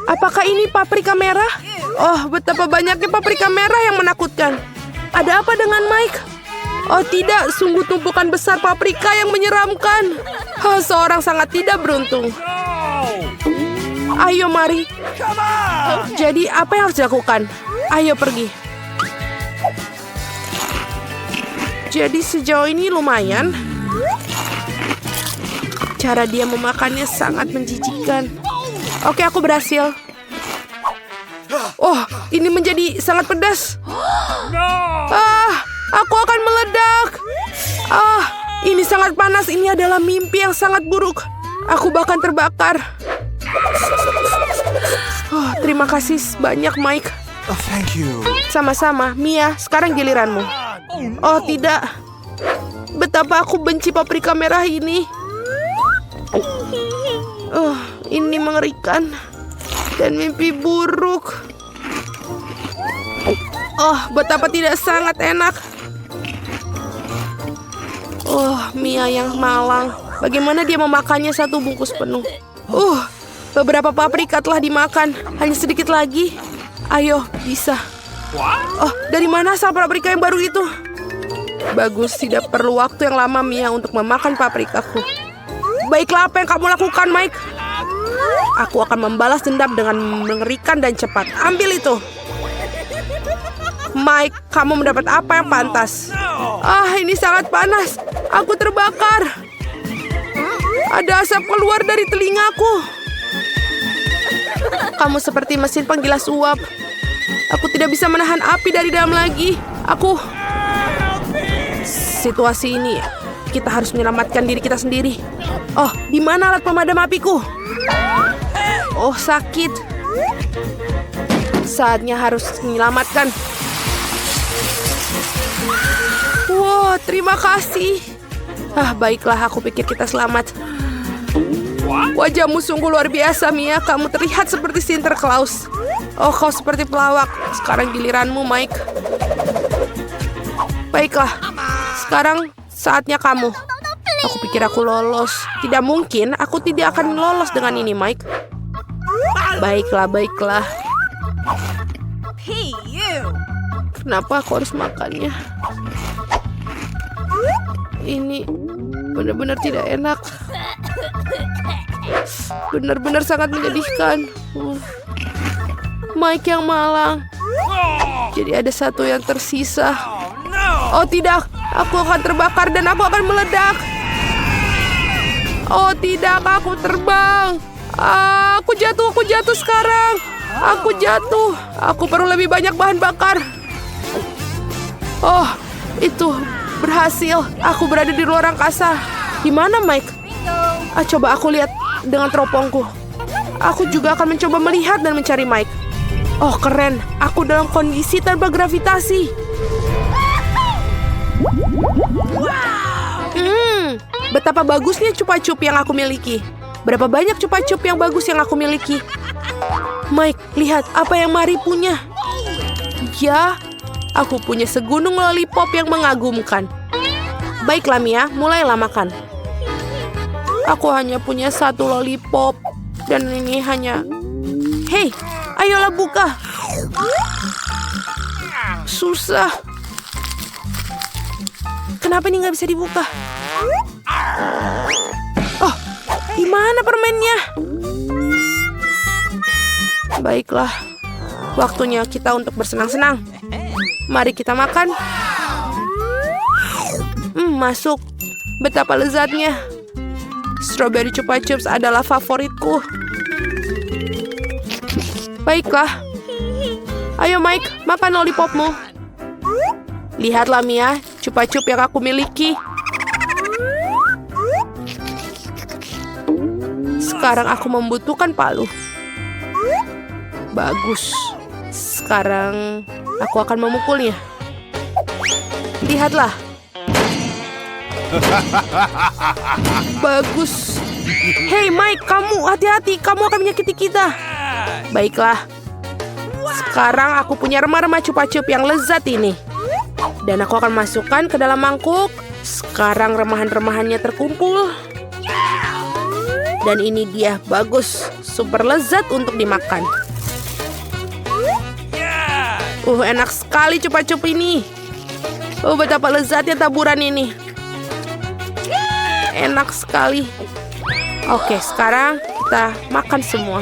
Apakah ini paprika merah? Oh, betapa banyaknya paprika merah yang menakutkan. Ada apa dengan Mike? Oh tidak, sungguh tumpukan besar paprika yang menyeramkan. Seorang sangat tidak beruntung. Ayo mari. Jadi apa yang harus dilakukan? Ayo pergi. Jadi sejauh ini lumayan. Cara dia memakannya sangat menjijikan. Oke, aku berhasil. Oh, ini menjadi sangat pedas. Aku akan meledak. Ini sangat panas. Ini adalah mimpi yang sangat buruk. Aku bahkan terbakar. Terima kasih banyak, Mike. Oh, thank you. Sama-sama, Mia. Sekarang giliranmu. Oh, tidak. Betapa aku benci paprika merah ini. Ini mengerikan. Dan mimpi buruk. Betapa tidak sangat enak. Mia yang malang. Bagaimana dia memakannya satu bungkus penuh? Beberapa paprika telah dimakan. Hanya sedikit lagi. Ayo, bisa. Dari mana asal paprika yang baru itu? Bagus, tidak perlu waktu yang lama, Mia, untuk memakan paprikaku. Baiklah, apa yang kamu lakukan, Mike? Aku akan membalas dendam dengan mengerikan dan cepat. Ambil itu. Mike, kamu mendapat apa yang pantas? Ini sangat panas. Aku terbakar. Ada asap keluar dari telingaku. Kamu seperti mesin penggilas uap. Aku tidak bisa menahan api dari dalam lagi. Situasi ini, kita harus menyelamatkan diri kita sendiri. Di mana alat pemadam apiku? Sakit. Saatnya harus menyelamatkan. Wow, terima kasih. Baiklah, aku pikir kita selamat. Wajahmu sungguh luar biasa, Mia. Kamu terlihat seperti Sinterklaas. Kau seperti pelawak. Sekarang giliranmu, Mike. Baiklah, sekarang saatnya kamu. Aku pikir aku lolos. Tidak mungkin, aku tidak akan lolos dengan ini, Mike. Baiklah. Kenapa aku harus makannya? Ini benar-benar tidak enak. Benar-benar sangat menyedihkan. Mike yang malang. Jadi ada satu yang tersisa. Oh tidak, aku akan terbakar dan aku akan meledak. Oh tidak, aku terbang. Aku jatuh sekarang. Aku jatuh. Aku perlu lebih banyak bahan bakar. Itu berhasil. Aku berada di luar angkasa. Di mana, Mike? Coba aku lihat dengan teropongku. Aku juga akan mencoba melihat dan mencari Mike. Keren. Aku dalam kondisi tanpa gravitasi. Betapa bagusnya cupa-cup yang aku miliki. Berapa banyak cupa-cup yang bagus yang aku miliki. Mike, lihat apa yang Mari punya. Ya, aku punya segunung lollipop yang mengagumkan. Baiklah, Mia, mulailah makan. Aku hanya punya satu lollipop. Dan ini hanya... Hei, ayolah buka. Susah. Kenapa ini nggak bisa dibuka? Di mana permennya? Baiklah, waktunya kita untuk bersenang-senang. Mari kita makan. Masuk. Betapa lezatnya. Strawberry Chupa Chups adalah favoritku. Baiklah. Ayo Mike, makan lollipopmu. Lihatlah Mia, Chupa Chup yang aku miliki. Sekarang aku membutuhkan palu. Bagus. Sekarang aku akan memukulnya. Lihatlah. Bagus. Hey Mike, kamu hati-hati. Kamu akan menyakiti kita. Baiklah. Sekarang aku punya remah-remah Chupa Chup yang lezat ini. Dan aku akan masukkan ke dalam mangkuk. Sekarang remahan-remahannya terkumpul. Dan ini dia, bagus. Super lezat untuk dimakan. Enak sekali cupa-cup ini. Betapa lezatnya taburan ini. Enak sekali. Oke, sekarang kita makan semua.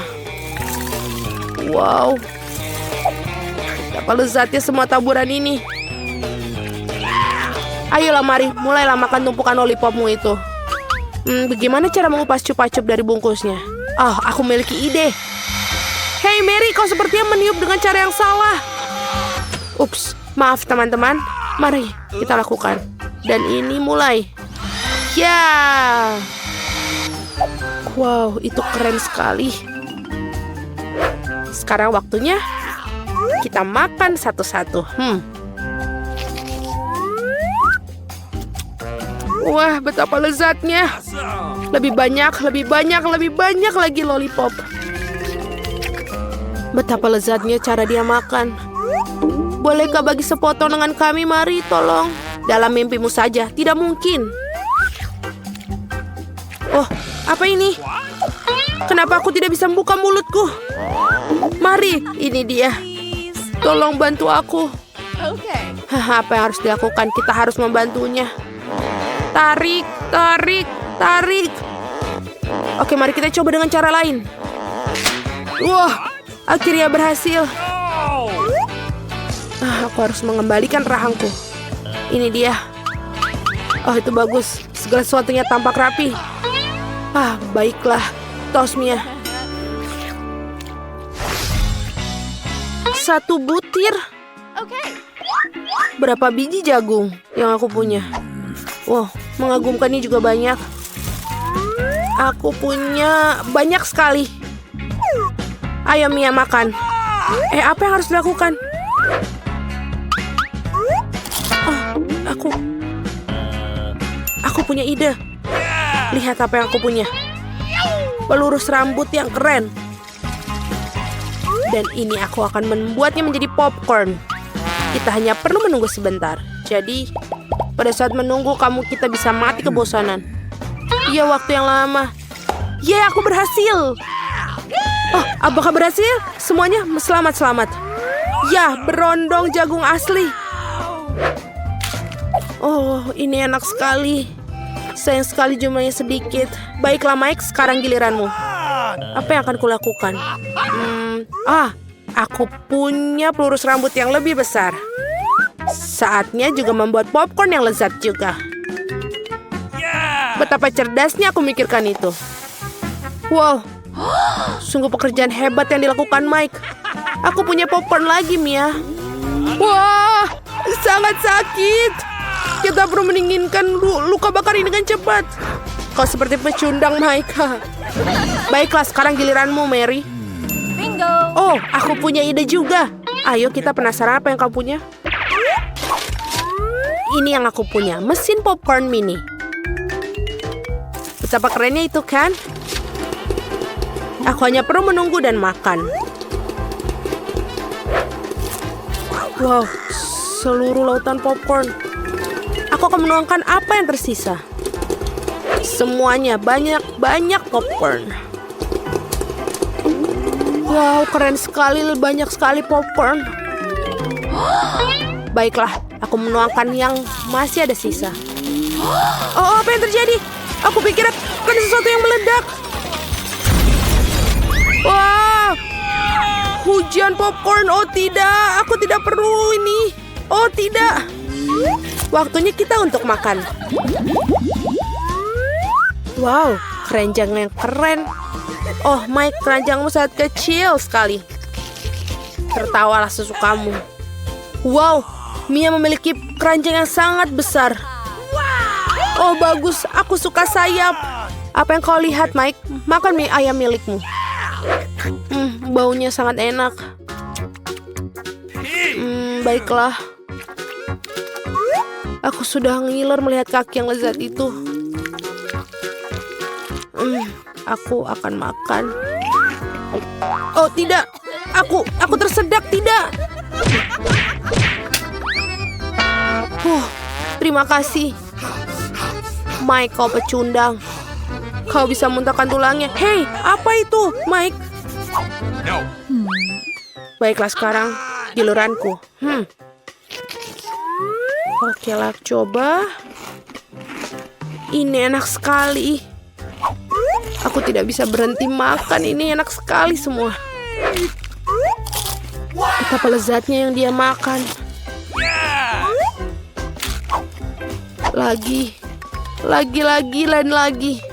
Wow. Betapa lezatnya semua taburan ini. Ayolah mari, mulailah makan tumpukan lollipopmu itu. Bagaimana cara mengupas cupa-cup dari bungkusnya? Aku memiliki ide. Hei Mary, kau sepertinya meniup dengan cara yang salah. Ups, maaf teman-teman. Mari kita lakukan. Dan ini mulai. Ya. Wow, itu keren sekali. Sekarang waktunya kita makan satu-satu. Wah, betapa lezatnya. Lebih banyak lagi lollipop. Betapa lezatnya cara dia makan. Bolehkah bagi sepotong dengan kami, mari, tolong. Dalam mimpimu saja, tidak mungkin. Oh, apa ini? Kenapa aku tidak bisa membuka mulutku? Mari, ini dia. Tolong bantu aku. Apa yang harus dilakukan? Kita harus membantunya. Tarik. Oke, mari kita coba dengan cara lain. Wah, akhirnya berhasil. Aku harus mengembalikan rahangku. Ini dia. Itu bagus. Segala sesuatunya tampak rapi. Baiklah. Tos, Mia. 1 butir. Berapa biji jagung yang aku punya? Wow, mengagumkan, ini juga banyak. Aku punya banyak sekali. Ayo Mia, makan. Apa yang harus dilakukan? Aku punya ide. Lihat apa yang aku punya. Pelurus rambut yang keren. Dan ini aku akan membuatnya menjadi popcorn. Kita hanya perlu menunggu sebentar. Jadi, pada saat menunggu kita bisa mati kebosanan. Iya, waktu yang lama. Aku berhasil. Apakah berhasil? Semuanya selamat. Ya, berondong jagung asli. Ini enak sekali. Sayang sekali jumlahnya sedikit. Baiklah Mike, sekarang giliranmu. Apa yang akan kulakukan? Aku punya pelurus rambut yang lebih besar. Saatnya juga membuat popcorn yang lezat juga. Betapa cerdasnya aku mikirkan itu. Wow, sungguh pekerjaan hebat yang dilakukan Mike. Aku punya popcorn lagi, Mia. Wah, sangat sakit. Kita perlu mendinginkan luka bakar ini dengan cepat. Kau seperti pecundang, Mike. Baiklah, sekarang giliranmu, Mary. Bingo. Aku punya ide juga. Ayo, kita penasaran apa yang kau punya? Ini yang aku punya, mesin popcorn mini. Betapa kerennya itu, kan? Aku hanya perlu menunggu dan makan. Wow, seluruh lautan popcorn. Aku akan menuangkan apa yang tersisa. Semuanya, banyak popcorn. Wow, keren sekali, banyak sekali popcorn. Baiklah, aku menuangkan yang masih ada sisa. Apa yang terjadi? Aku pikir akan sesuatu yang meledak. Wah, hujan popcorn. Tidak, aku tidak perlu ini. Tidak. Waktunya kita untuk makan. Wow, keranjang yang keren. Mike, keranjangmu sangat kecil sekali. Tertawalah sesukamu. Wow, Mia memiliki keranjang yang sangat besar. Bagus, aku suka sayap. Apa yang kau lihat, Mike? Makan mie ayam milikmu. Baunya sangat enak. Baiklah. Aku sudah ngiler melihat kaki yang lezat itu. Aku akan makan. Tidak. Aku tersedak, tidak. Terima kasih. Mike, kau pecundang. Kau bisa muntahkan tulangnya. Hei, apa itu, Mike? Baiklah sekarang, giliranku. Oke lah, coba. Ini enak sekali. Aku tidak bisa berhenti makan. Ini enak sekali semua. Betapa lezatnya yang dia makan. Lagi, dan lagi.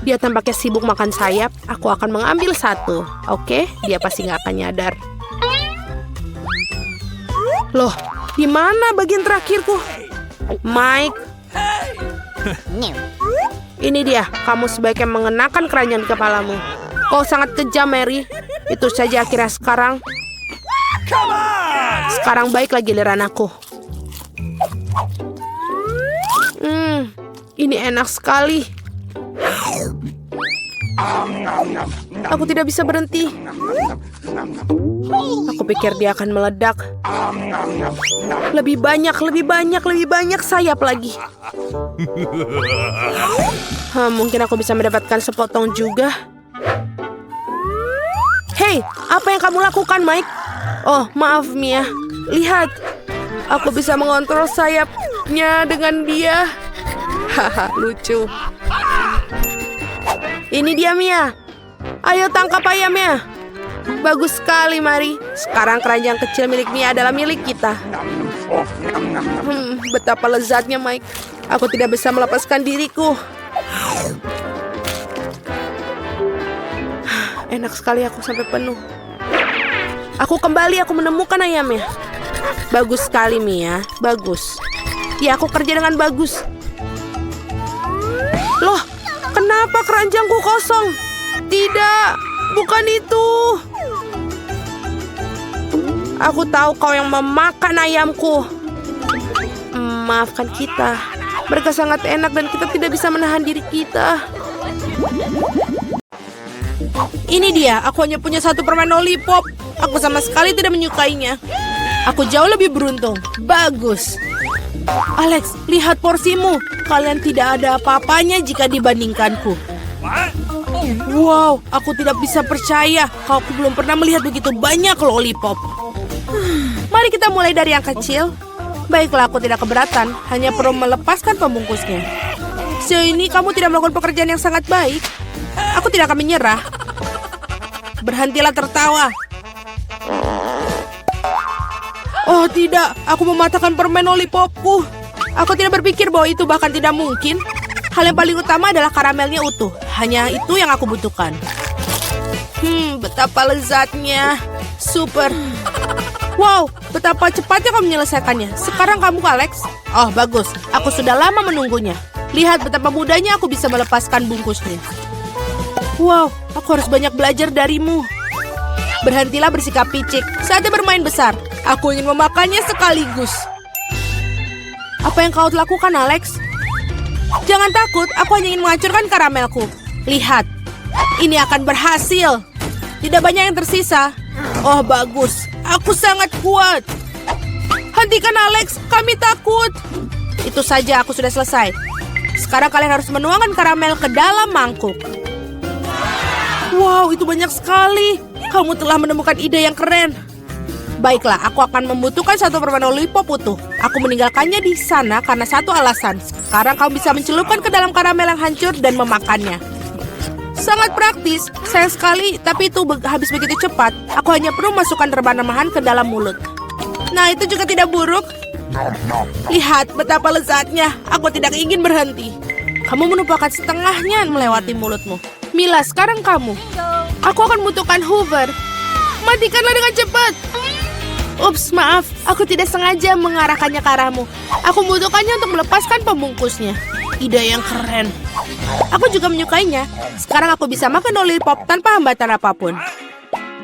Dia tampaknya sibuk makan sayap. Aku akan mengambil satu. Oke, dia pasti nggak akan nyadar. Loh, di mana bagian terakhirku? Mike. Ini dia, kamu sebaiknya mengenakan keranjang di kepalamu. Kau sangat kejam, Mary. Itu saja akhirnya sekarang. Sekarang baiklah giliran aku. Ini enak sekali. Aku tidak bisa berhenti. Aku pikir dia akan meledak. Lebih banyak sayap lagi. Mungkin aku bisa mendapatkan sepotong juga. Hei, apa yang kamu lakukan, Mike? Oh, maaf, Mia. Lihat, aku bisa mengontrol sayapnya dengan dia. Haha, lucu. Ini dia, Mia. Ayo tangkap ayamnya. Bagus sekali, Mari. Sekarang keranjang kecil milik Mia adalah milik kita. Betapa lezatnya, Mike. Aku tidak bisa melepaskan diriku. Enak sekali, aku sampai penuh. Aku menemukan ayamnya. Bagus sekali, Mia. Bagus. Ya, aku kerja dengan bagus. Loh, kenapa keranjangku kosong? Tidak, bukan itu. Aku tahu kau yang memakan ayamku. Maafkan kita. Mereka sangat enak dan kita tidak bisa menahan diri kita. Ini dia, aku hanya punya satu permen lollipop. Aku sama sekali tidak menyukainya. Aku jauh lebih beruntung. Bagus. Alex, lihat porsimu. Kalian tidak ada apa-apanya jika dibandingkanku. Wow, aku tidak bisa percaya. Aku belum pernah melihat begitu banyak lollipop. Mari kita mulai dari yang kecil. Baiklah, aku tidak keberatan. Hanya perlu melepaskan pembungkusnya. Sejauh ini kamu tidak melakukan pekerjaan yang sangat baik. Aku tidak akan menyerah. Berhentilah tertawa. Oh tidak, aku mematahkan permen lollipopku. Aku tidak berpikir bahwa itu bahkan tidak mungkin. Hal yang paling utama adalah karamelnya utuh. Hanya itu yang aku butuhkan. Betapa lezatnya. Super. Wow, betapa cepatnya kamu menyelesaikannya. Sekarang kamu, Alex. Oh, bagus. Aku sudah lama menunggunya. Lihat betapa mudahnya aku bisa melepaskan bungkusnya. Wow, aku harus banyak belajar darimu. Berhentilah bersikap picik. Saatnya bermain besar. Aku ingin memakannya sekaligus. Apa yang kau lakukan, Alex? Jangan takut, aku hanya ingin menghancurkan karamelku. Lihat, ini akan berhasil. Tidak banyak yang tersisa. Oh, bagus. Aku sangat kuat. Hentikan, Alex. Kami takut. Itu saja, aku sudah selesai. Sekarang kalian harus menuangkan karamel ke dalam mangkuk. Wow, itu banyak sekali. Kamu telah menemukan ide yang keren. Baiklah, aku akan membutuhkan satu permen lollipop utuh. Aku meninggalkannya di sana karena satu alasan. Sekarang kamu bisa mencelupkan ke dalam karamel yang hancur dan memakannya. Sangat praktis, sayang sekali, tapi itu habis begitu cepat. Aku hanya perlu masukkan rebana-rebahan ke dalam mulut. Nah, itu juga tidak buruk. Lihat betapa lezatnya. Aku tidak ingin berhenti. Kamu menumpahkan setengahnya melewati mulutmu. Mila, sekarang kamu. Aku akan membutuhkan Hoover. Matikanlah dengan cepat. Ups, maaf. Aku tidak sengaja mengarahkannya ke arahmu. Aku membutuhkannya untuk melepaskan pembungkusnya. Ide yang keren. Aku juga menyukainya. Sekarang aku bisa makan lollipop tanpa hambatan apapun.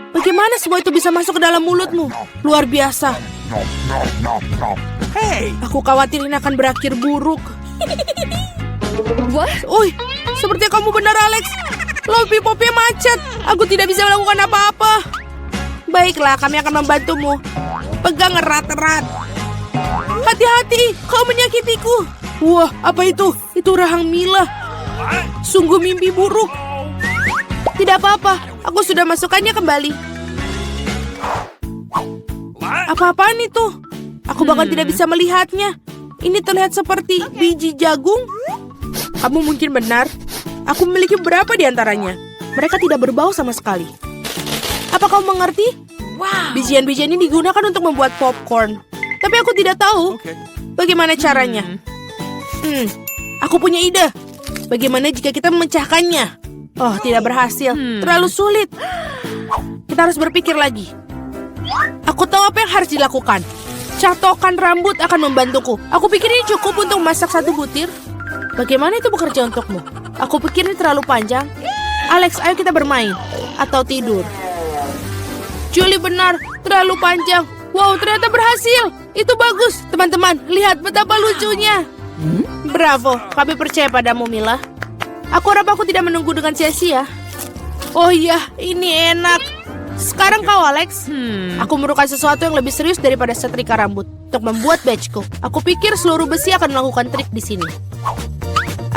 Bagaimana semua itu bisa masuk ke dalam mulutmu? Luar biasa. Hey, aku khawatir ini akan berakhir buruk. What? Uy, sepertinya kamu benar, Alex. Lollipopnya macet. Aku tidak bisa melakukan apa-apa. Baiklah, kami akan membantumu. Pegang erat-erat. Hati-hati, kau menyakitiku. Wah, apa itu? Itu rahang Mila. Sungguh mimpi buruk. Tidak apa-apa, aku sudah masukkannya kembali. Apa-apaan itu? Aku bahkan tidak bisa melihatnya. Ini terlihat seperti biji jagung. Kamu mungkin benar. Aku memiliki beberapa di antaranya. Mereka tidak berbau sama sekali. Apa kamu mengerti? Bijian-bijian ini digunakan untuk membuat popcorn. Tapi aku tidak tahu bagaimana caranya. Aku punya ide. Bagaimana jika kita memecahkannya? Oh, tidak berhasil. Terlalu sulit. Kita harus berpikir lagi. Aku tahu apa yang harus dilakukan. Catokan rambut akan membantuku. Aku pikir ini cukup untuk memasak satu butir. Bagaimana itu bekerja untukmu? Aku pikir ini terlalu panjang. Alex, ayo kita bermain. Atau tidur. Julie benar, terlalu panjang. Wow, ternyata berhasil. Itu bagus. Teman-teman, lihat betapa lucunya. Bravo, kami percaya padamu, Mila. Aku harap aku tidak menunggu dengan sia-sia. Oh iya, ini enak. Sekarang kau, Alex. Aku memerlukan sesuatu yang lebih serius daripada setrika rambut untuk membuat badgeku. Aku pikir seluruh besi akan melakukan trik di sini.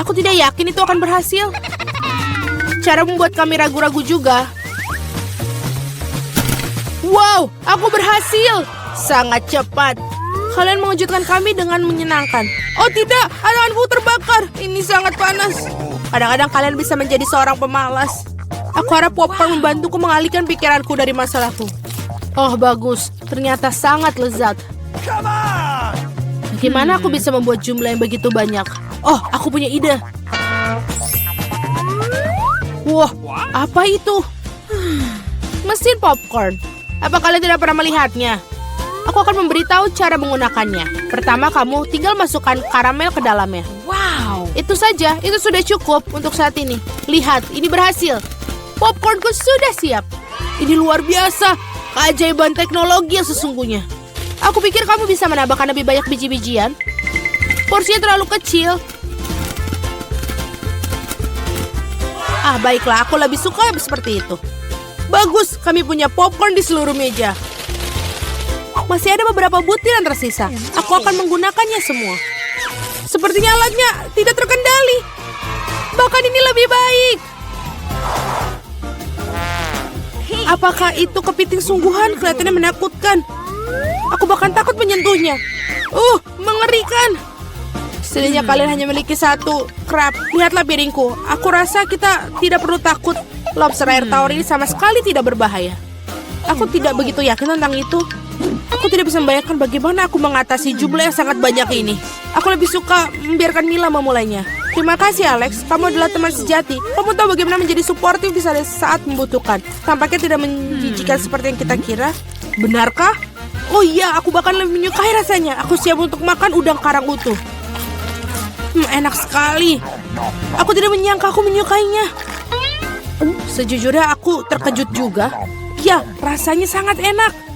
Aku tidak yakin itu akan berhasil. Cara membuat kami ragu-ragu juga. Wow, aku berhasil. Sangat cepat. Kalian mengejutkan kami dengan menyenangkan. Oh tidak, tanganku terbakar. Ini sangat panas. Kadang-kadang kalian bisa menjadi seorang pemalas. Aku harap popcorn membantuku mengalihkan pikiranku dari masalahku. Oh bagus, ternyata sangat lezat. Bagaimana aku bisa membuat jumlah yang begitu banyak? Oh, aku punya ide. Wah, apa itu? Mesin popcorn. Apa kalian tidak pernah melihatnya? Aku akan memberitahu cara menggunakannya. Pertama, kamu tinggal masukkan karamel ke dalamnya. Wow, itu saja. Itu sudah cukup untuk saat ini. Lihat, ini berhasil. Popcornku sudah siap. Ini luar biasa. Keajaiban teknologi yang sesungguhnya. Aku pikir kamu bisa menambahkan lebih banyak biji-bijian. Porsinya terlalu kecil. Ah, baiklah. Aku lebih suka seperti itu. Bagus, kami punya popcorn di seluruh meja. Masih ada beberapa butir yang tersisa. Aku akan menggunakannya semua. Sepertinya alatnya tidak terkendali. Bahkan ini lebih baik. Apakah itu kepiting sungguhan? Kelihatannya menakutkan. Aku bahkan takut menyentuhnya. Mengerikan. Setidaknya kalian hanya memiliki satu crab. Lihatlah piringku. Aku rasa kita tidak perlu takut. Lobster air tawar ini sama sekali tidak berbahaya. Aku tidak begitu yakin tentang itu. Aku tidak bisa membayangkan bagaimana aku mengatasi jumlah yang sangat banyak ini. Aku lebih suka membiarkan Mila memulainya. Terima kasih, Alex. Kamu adalah teman sejati. Kamu tahu bagaimana menjadi suportif di saat membutuhkan. Tampaknya tidak menjijikan seperti yang kita kira. Benarkah? Oh iya, aku bahkan lebih menyukai rasanya. Aku siap untuk makan udang karang utuh. Enak sekali. Aku tidak menyangka aku menyukainya. Sejujurnya aku terkejut juga. Ya, rasanya sangat enak.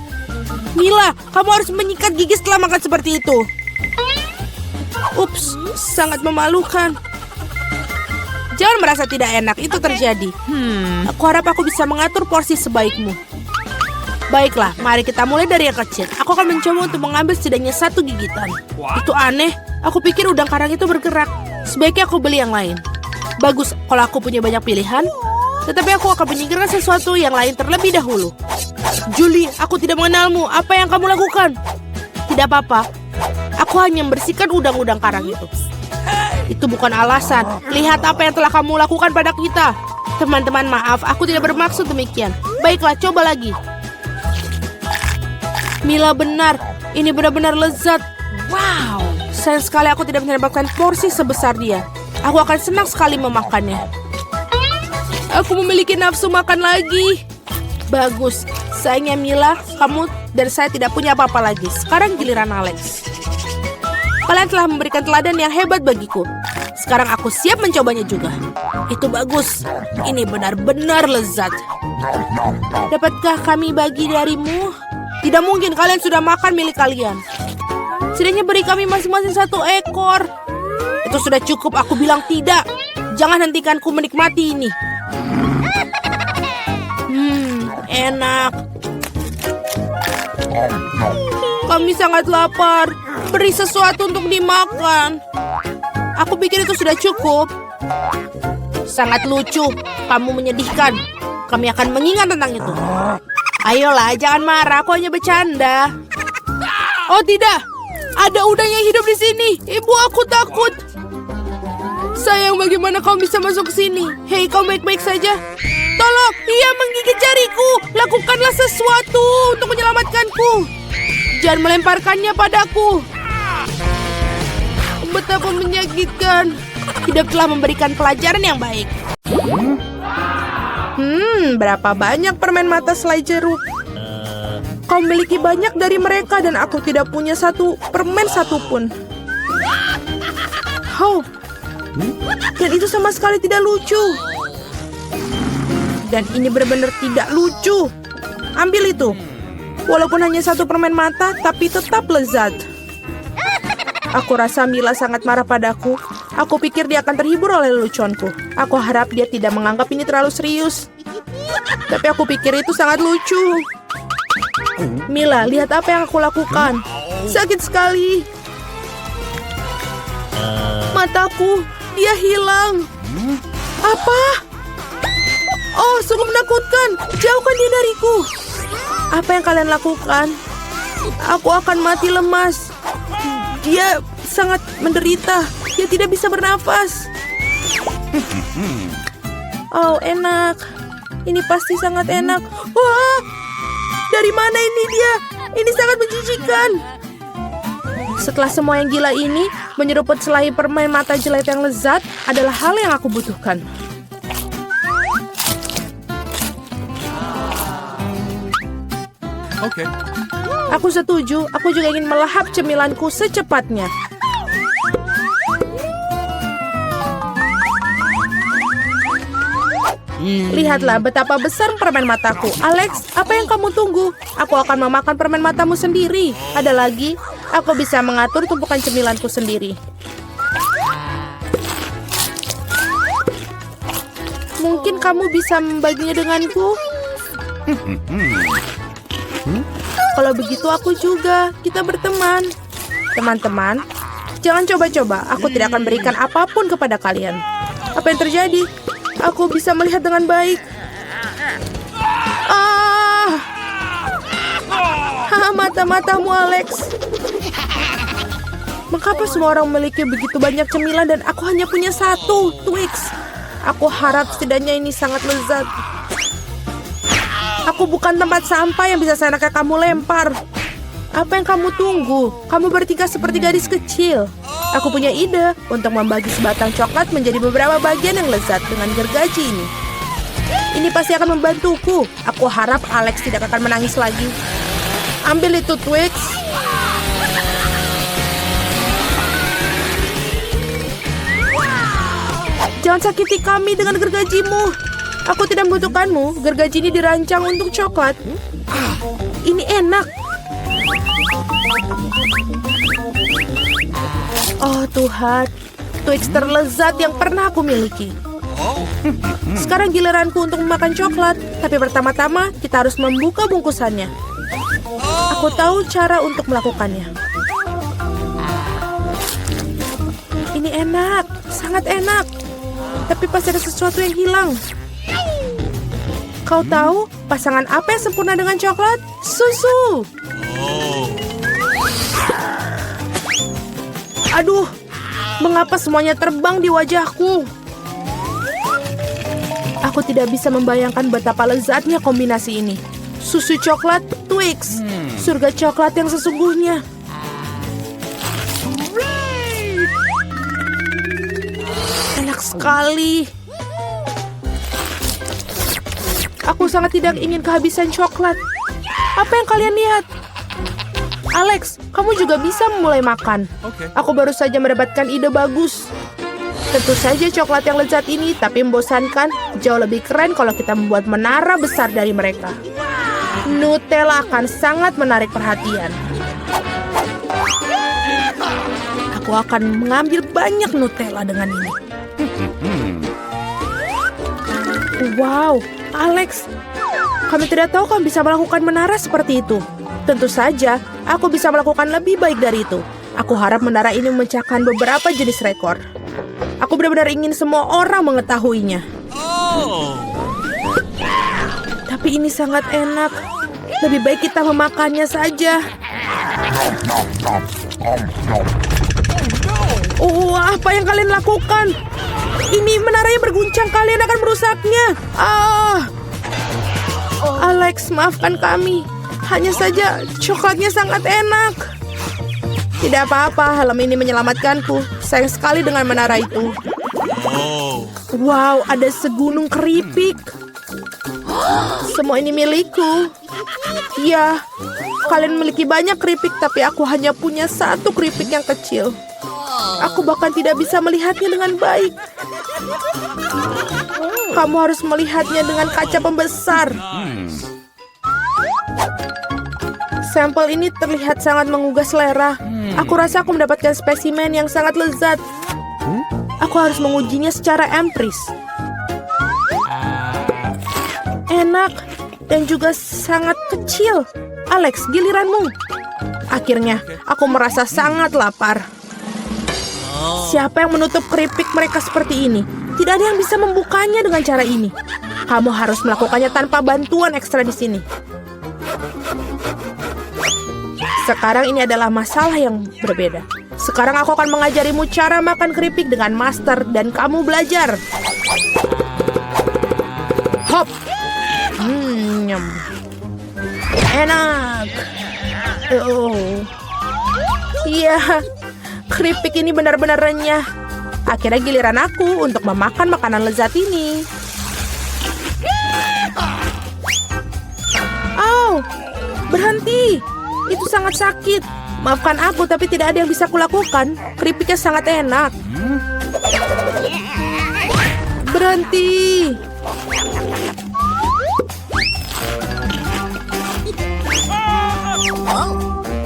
Mila, kamu harus menyikat gigi setelah makan seperti itu. Ups, sangat memalukan. Jangan merasa tidak enak, itu terjadi. Aku harap aku bisa mengatur porsi sebaikmu. Baiklah, mari kita mulai dari yang kecil. Aku akan mencoba untuk mengambil setidaknya satu gigitan. Itu aneh, aku pikir udang karang itu bergerak. Sebaiknya aku beli yang lain. Bagus, kalau aku punya banyak pilihan. Tetapi aku akan menyingkirkan sesuatu yang lain terlebih dahulu. Julie, aku tidak mengenalmu. Apa yang kamu lakukan? Tidak apa-apa. Aku hanya membersihkan udang-udang karang itu. Itu bukan alasan. Lihat apa yang telah kamu lakukan pada kita. Teman-teman, maaf. Aku tidak bermaksud demikian. Baiklah, coba lagi. Mila benar. Ini benar-benar lezat. Wow. Sayang sekali aku tidak mendapatkan porsi sebesar dia. Aku akan senang sekali memakannya. Aku memiliki nafsu makan lagi. Bagus. Sayangnya Mila, kamu dan saya tidak punya apa-apa lagi. Sekarang giliran Alex. Kalian telah memberikan teladan yang hebat bagiku. Sekarang aku siap mencobanya juga. Itu bagus. Ini benar-benar lezat. Dapatkah kami bagi darimu? Tidak mungkin, kalian sudah makan milik kalian. Setidaknya beri kami masing-masing satu ekor. Itu sudah cukup, aku bilang tidak. Jangan hentikanku menikmati ini. Enak. Kami sangat lapar. Beri sesuatu untuk dimakan. Aku pikir itu sudah cukup. Sangat lucu. Kamu menyedihkan. Kami akan mengingat tentang itu. Ayolah, jangan marah. Aku hanya bercanda. Oh tidak. Ada udang yang hidup di sini. Ibu, aku takut. Sayang, bagaimana kamu bisa masuk ke sini? Hei, kau baik-baik saja? Tolong, ia menggigit jariku. Lakukanlah sesuatu untuk menyelamatkanku. Jangan melemparkannya padaku. Betapa menyakitkan. Hidup telah memberikan pelajaran yang baik. Berapa banyak permen mata selai jeruk? Kau memiliki banyak dari mereka dan aku tidak punya satu permen satupun. Oh, dan itu sama sekali tidak lucu. Dan ini benar-benar tidak lucu. Ambil itu. Walaupun hanya satu permen mata, tapi tetap lezat. Aku rasa Mila sangat marah padaku. Aku pikir dia akan terhibur oleh leluconku. Aku harap dia tidak menganggap ini terlalu serius. Tapi aku pikir itu sangat lucu. Mila, lihat apa yang aku lakukan. Sakit sekali. Mataku, dia hilang. Apa? Oh, sungguh menakutkan. Jauhkan dia dariku. Apa yang kalian lakukan? Aku akan mati lemas. Dia sangat menderita. Dia tidak bisa bernafas. Oh, enak. Ini pasti sangat enak. Wah, dari mana ini dia? Ini sangat menjijikan. Setelah semua yang gila ini, menyeruput selai permen mata jelek yang lezat adalah hal yang aku butuhkan. Oke. Aku setuju. Aku juga ingin melahap cemilanku secepatnya. Lihatlah betapa besar permen mataku. Alex, apa yang kamu tunggu? Aku akan memakan permen matamu sendiri. Ada lagi, aku bisa mengatur tumpukan cemilanku sendiri. Mungkin kamu bisa membaginya denganku? Kalau begitu aku juga. Kita berteman. Teman-teman, jangan coba-coba. Aku tidak akan berikan apapun kepada kalian. Apa yang terjadi? Aku bisa melihat dengan baik. Mata-matamu, Alex. Mengapa semua orang memiliki begitu banyak cemilan dan aku hanya punya satu, Twix? Aku harap setidaknya ini sangat lezat. Aku bukan tempat sampah yang bisa seenaknya kamu lempar. Apa yang kamu tunggu? Kamu bertingkah seperti gadis kecil. Aku punya ide untuk membagi sebatang coklat menjadi beberapa bagian yang lezat dengan gergaji ini. Ini pasti akan membantuku. Aku harap Alex tidak akan menangis lagi. Ambil itu, Twix. Jangan sakiti kami dengan gergajimu. Aku tidak membutuhkanmu. Gergaji ini dirancang untuk coklat. Ini enak. Oh Tuhan, Twix terlezat yang pernah aku miliki. Sekarang giliranku untuk memakan coklat. Tapi pertama-tama kita harus membuka bungkusannya. Aku tahu cara untuk melakukannya. Ini enak, sangat enak. Tapi pasti ada sesuatu yang hilang. Kau tahu pasangan apa yang sempurna dengan coklat? Susu. Aduh, mengapa semuanya terbang di wajahku? Aku tidak bisa membayangkan betapa lezatnya kombinasi ini. Susu coklat, Twix. Surga coklat yang sesungguhnya. Enak sekali. Aku sangat tidak ingin kehabisan coklat. Apa yang kalian lihat? Alex, kamu juga bisa mulai makan. Aku baru saja mendapatkan ide bagus. Tentu saja coklat yang lezat ini, tapi membosankan. Jauh lebih keren kalau kita membuat menara besar dari mereka. Nutella akan sangat menarik perhatian. Aku akan mengambil banyak Nutella dengan ini. Wow, Alex, kami tidak tahu kamu bisa melakukan menara seperti itu. Tentu saja, aku bisa melakukan lebih baik dari itu. Aku harap menara ini memecahkan beberapa jenis rekor. Aku benar-benar ingin semua orang mengetahuinya. Tapi ini sangat enak. Lebih baik kita memakannya saja. Oh, apa yang kalian lakukan? Ini menaranya berguncang, kalian akan merusaknya. Alex, maafkan kami. Hanya saja coklatnya sangat enak. Tidak apa-apa, helm ini menyelamatkanku. Sayang sekali dengan menara itu. Wow, ada segunung keripik. Semua ini milikku. Ya, kalian memiliki banyak keripik, tapi aku hanya punya satu keripik yang kecil. Aku bahkan tidak bisa melihatnya dengan baik. Kamu harus melihatnya dengan kaca pembesar. Sampel ini terlihat sangat menggugah selera. Aku rasa aku mendapatkan spesimen yang sangat lezat. Aku harus mengujinya secara empiris. Enak dan juga sangat kecil. Alex, giliranmu. Akhirnya, aku merasa sangat lapar. Siapa yang menutup keripik mereka seperti ini? Tidak ada yang bisa membukanya dengan cara ini. Kamu harus melakukannya tanpa bantuan ekstra di sini. Sekarang ini adalah masalah yang berbeda. Sekarang aku akan mengajarimu cara makan keripik dengan master dan kamu belajar. Hop. Nyam. Enak. Oh. Iya. Keripik ini benar-benar renyah. Akhirnya giliran aku untuk memakan makanan lezat ini. Au. Berhenti. Itu sangat sakit. Maafkan aku, tapi tidak ada yang bisa kulakukan. Keripiknya sangat enak. Berhenti.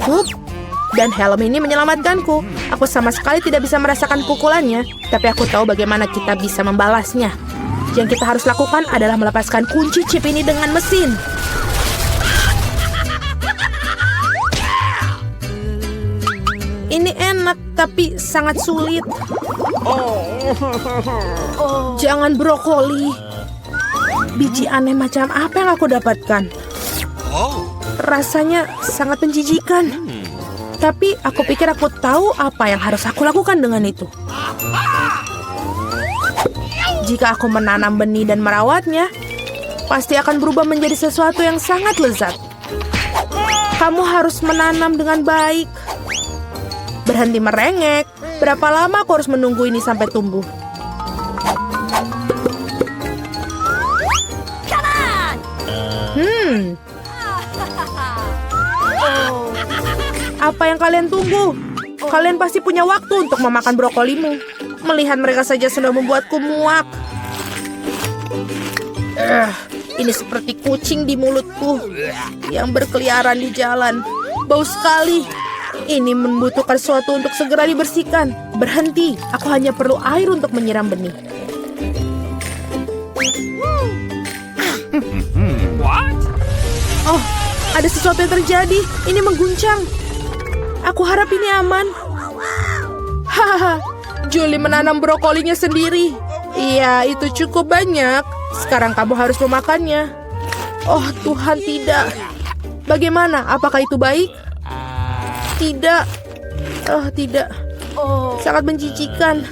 Hup. Dan helm ini menyelamatkanku. Aku sama sekali tidak bisa merasakan pukulannya, tapi aku tahu bagaimana kita bisa membalasnya. Yang kita harus lakukan adalah melepaskan kunci chip ini dengan mesin. Ini enak, tapi sangat sulit. Jangan brokoli. Biji aneh macam apa yang aku dapatkan? Rasanya sangat menjijikan. Tapi aku pikir aku tahu apa yang harus aku lakukan dengan itu. Jika aku menanam benih dan merawatnya, pasti akan berubah menjadi sesuatu yang sangat lezat. Kamu harus menanam dengan baik. Berhenti merengek. Berapa lama aku harus menunggu ini sampai tumbuh? Apa yang kalian tunggu? Kalian pasti punya waktu untuk memakan brokolimu. Melihat mereka saja sudah membuatku muak. Ini seperti kucing di mulutku yang berkeliaran di jalan. Bau sekali. Ini membutuhkan sesuatu untuk segera dibersihkan. Berhenti. Aku hanya perlu air untuk menyiram benih. Oh, ada sesuatu yang terjadi. Ini mengguncang. Aku harap ini aman. Hahaha, Julie menanam brokolinya sendiri. Iya, itu cukup banyak. Sekarang kamu harus memakannya. Oh Tuhan, tidak. Bagaimana? Apakah itu baik? Tidak. Oh, tidak. Sangat menjijikan.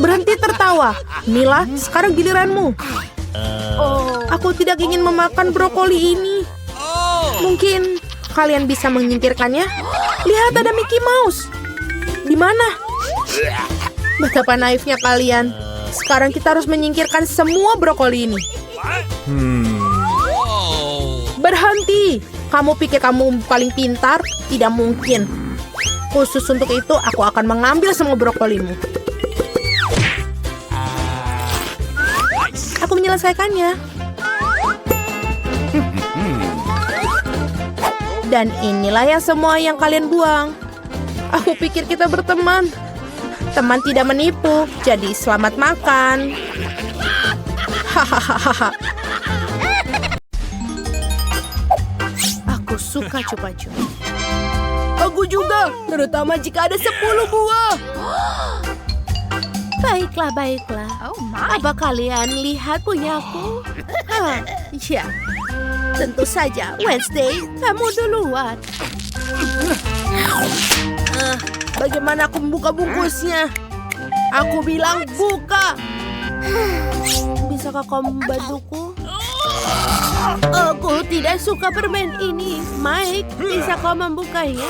Berhenti tertawa. Mila, sekarang giliranmu. Aku tidak ingin memakan brokoli ini. Mungkin kalian bisa menyingkirkannya? Lihat, ada Mickey Mouse. Di mana? Betapa naifnya kalian. Sekarang kita harus menyingkirkan semua brokoli ini. Berhenti. Kamu pikir kamu paling pintar? Tidak mungkin. Khusus untuk itu, aku akan mengambil semua brokolimu. Aku menyelesaikannya. Dan inilah yang semua yang kalian buang. Aku pikir kita berteman. Teman tidak menipu, jadi selamat makan. Hahaha. Aku suka cupa-cup. Aku juga, terutama jika ada 10 buah. Baiklah, baiklah. Apa kalian lihat punyaku? Ya, tentu saja. Wednesday, kamu duluan. Bagaimana aku membuka bungkusnya? Aku bilang buka. Bisakah kau membantuku? Aku tidak suka permen ini. Mike, bisa kau membukanya?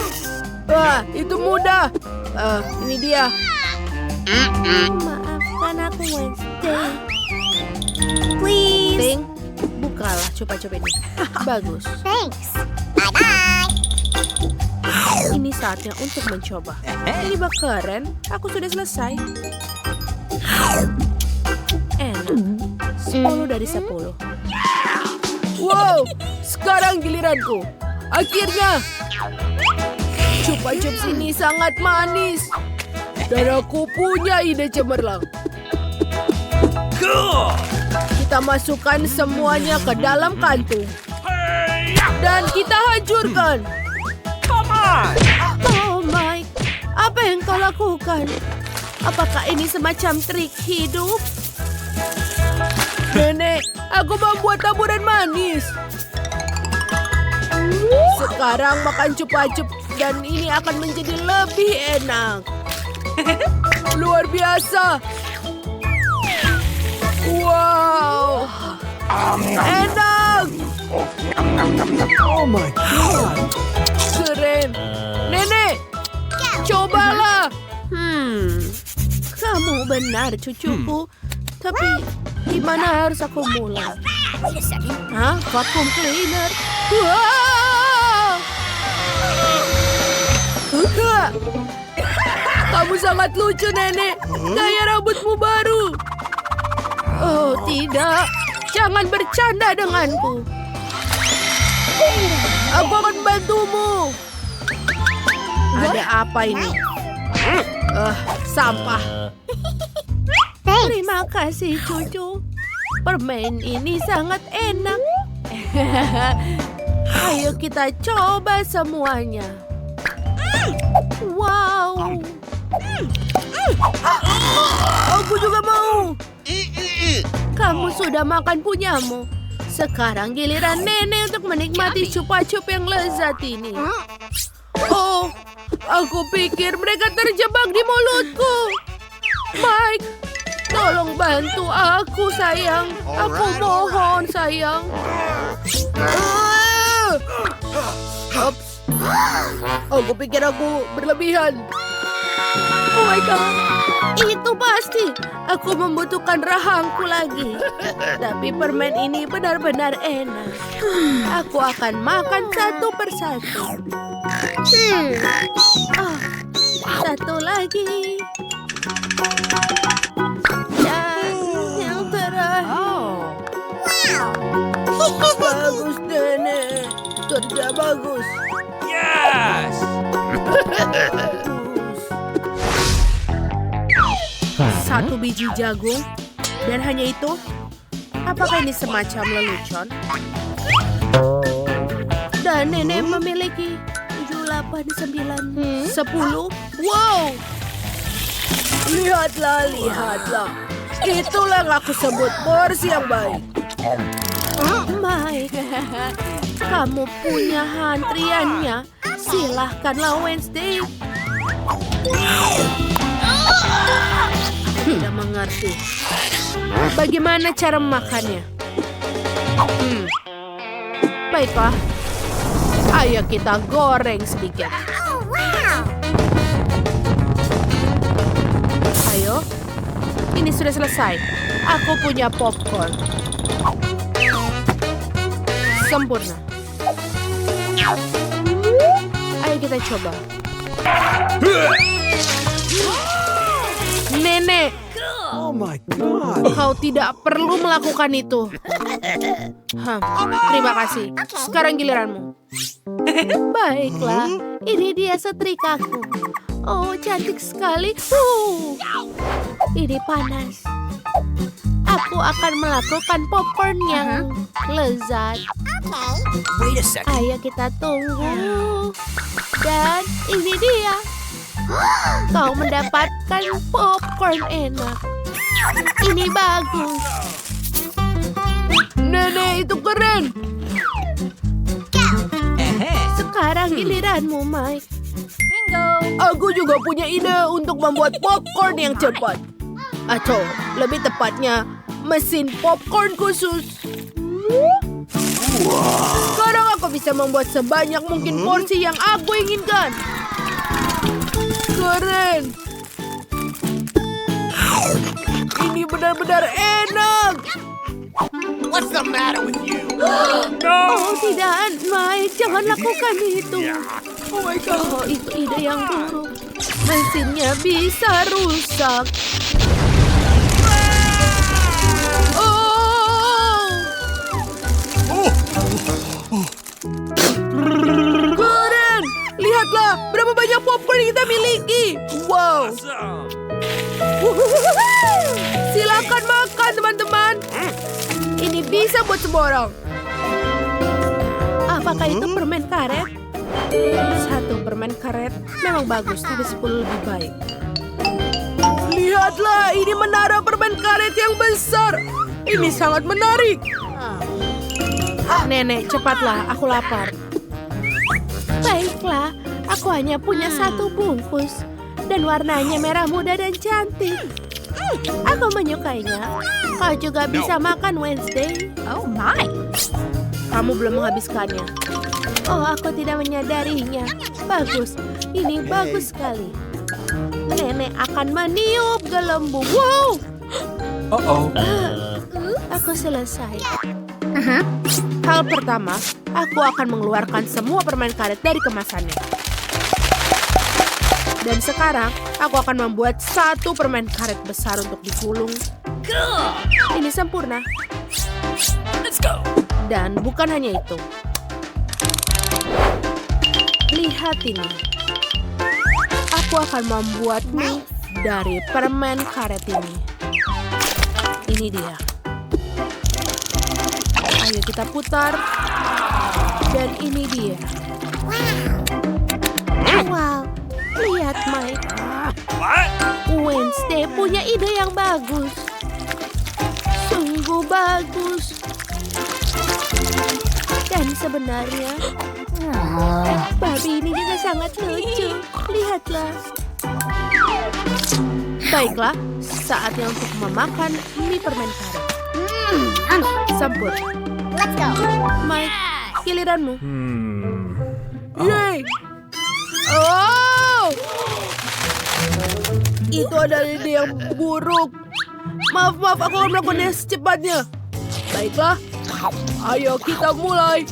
Wah, itu mudah. Ini dia. Maafkan aku, Wednesday. Please. Ting, bukalah coba-coba ini. Bagus. Thanks. Bye-bye. Ini saatnya untuk mencoba. Ini bak keren. Aku sudah selesai. Enak. 10 dari 10. Wow, sekarang giliranku. Akhirnya. Chupa Chups ini sangat manis. Dan aku punya ide cemerlang. Kita masukkan semuanya ke dalam kantung. Dan kita hancurkan. Oh, Mike. Apa yang kau lakukan? Apakah ini semacam trik hidup? Nenek, aku membuat taburan manis. Sekarang makan Chupa Chups dan ini akan menjadi lebih enak. Luar biasa. Wow. Enak. Oh my God! Keren. Nenek, cobalah. Kamu benar, cucuku. Tapi di mana harus aku mulai? Vacuum cleaner. Wow. Kamu sangat lucu, Nenek. Kayak rambutmu baru. Oh, tidak. Jangan bercanda denganku. Aku akan bantumu. Ada apa ini? Sampah. Terima kasih, cucu. Permen ini sangat enak. Ayo kita coba semuanya. Wow. Aku juga mau. Kamu sudah makan punyamu. Sekarang giliran nenek untuk menikmati Chupa Chups yang lezat ini. Oh, aku pikir mereka terjebak di mulutku. Mike, tolong bantu aku, sayang. Aku mohon, sayang. Ups. Aku pikir aku berlebihan. Oh my God, itu pasti. Aku membutuhkan rahangku lagi. Tapi permen ini benar-benar enak. Aku akan makan satu persatu. Satu lagi. Dan yang terakhir. Bagus, Nenek. Kerja bagus. Yes! Satu biji jagung. Dan hanya itu? Apakah ini semacam lelucon? Dan nenek memiliki 7, 8, 9, 10? Wow! Lihatlah, lihatlah. Itulah yang aku sebut porsi yang baik. Mike, kamu punya antriannya. Silahkanlah, Wednesday. Tidak mengerti. Bagaimana cara memakannya? Baiklah. Ayo kita goreng sedikit. Ayo. Ini sudah selesai. Aku punya popcorn. Sempurna. Ayo kita coba. Nenek, Oh my God! kau tidak perlu melakukan itu. Terima kasih. Sekarang giliranmu. Baiklah, ini dia setrikaku. Oh, cantik sekali. Ini panas. Aku akan melakukan popcorn yang lezat. Okay. Wait a second. Ayo kita tunggu. Dan ini dia. Kau mendapatkan popcorn enak. Ini bagus. Nenek, itu keren. Sekarang giliranmu, Mike. Aku juga punya ide untuk membuat popcorn yang cepat. Atau lebih tepatnya, mesin popcorn khusus. Sekarang aku bisa membuat sebanyak mungkin porsi yang aku inginkan. Keren. Ini benar-benar enak. What's the matter with you? Oh tidak, Mike, jangan lakukan itu. Oh my God. Oh, itu ide yang buruk. Mesinnya bisa rusak. Oh. Keren. Lihatlah berapa banyak popcorn yang kita miliki. Wow. Silakan makan, teman-teman. Ini bisa buat semua orang. Apakah itu permen karet? 1 permen karet memang bagus, tapi 10 lebih baik. Lihatlah, ini menara permen karet yang besar. Ini sangat menarik. Nenek, cepatlah, aku lapar. Baiklah, aku hanya punya 1 bungkus. Dan warnanya merah muda dan cantik. Aku menyukainya. Kau juga bisa makan Wednesday. Oh my. Kamu belum menghabiskannya. Oh, aku tidak menyadarinya. Bagus, ini bagus sekali. Nenek akan meniup gelembung. Wow, Uh-oh. aku selesai. Hal pertama, aku akan mengeluarkan semua permen karet dari kemasannya. Dan sekarang, aku akan membuat 1 permen karet besar untuk digulung. Ini sempurna. Let's go. Dan bukan hanya itu. Lihat ini. Aku akan membuat mie dari permen karet ini. Ini dia. Ayo kita putar. Dan ini dia. Wow, lihat Mike. What? Wednesday punya ide yang bagus. Sungguh bagus. Dan sebenarnya, babi ini juga sangat lucu. Lihatlah. Baiklah, saatnya untuk memakan mie permen karet. Sambut. Let's go. Mike, giliranmu. Oh. Yeay! Oh! Itu adalah ide yang buruk. Maaf, aku akan melakukannya secepatnya. Baiklah, ayo kita mulai.